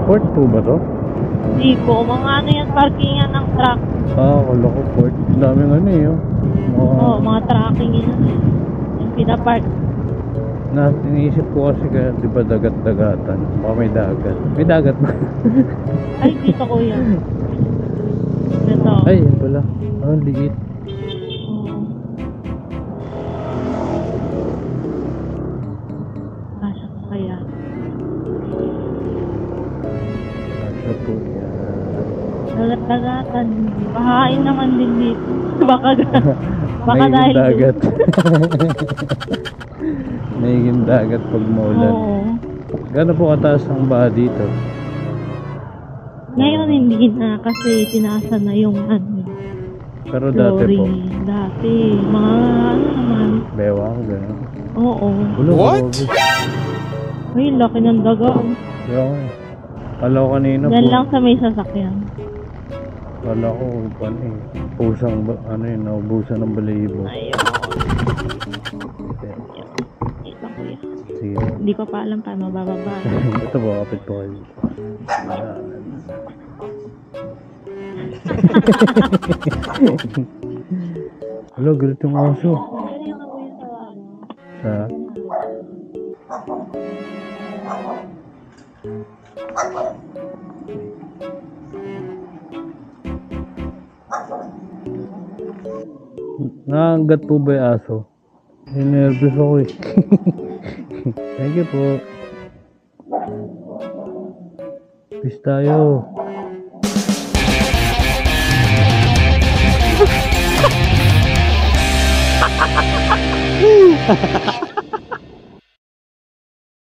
Port po ba to? Hindi po, mga ano yan, parkingan ng truck. Wala ko port. Daming ano eh. Mga trucking yun. Yung pinapark. Iniisip ko kasi kaya di ba dagat-dagatan. Baka may dagat. May dagat ba? Ay, dito kuya. Ito. Ay, yan pala. Liit. Kasya ko kaya. Kasya po yan. Dagat-dagatan. Bahain naman din dito. Baka dahil dagat. Naiging dagat pag maulan. Gano'n po kataas ang baha dito? Ngayon hindi na kasi tinaasan na yung ano. Pero dati po? Dati. Mga ano naman. Bewang, gano'n. Oo. What? Ay, laki ng daga. Kala ko kanina po. Yan lang sa may sasakyan. Kala ko pusang ano yun, naubusan ng balahibo. Ayun. Ito kuya. Sige. Hindi ko pa alam paano bababa. Ito po, kapit po kayo. Hello, galit yung aso. Sa? Naanggat po ba yung aso? Nervous ako eh. Thank you po. Peace tayo.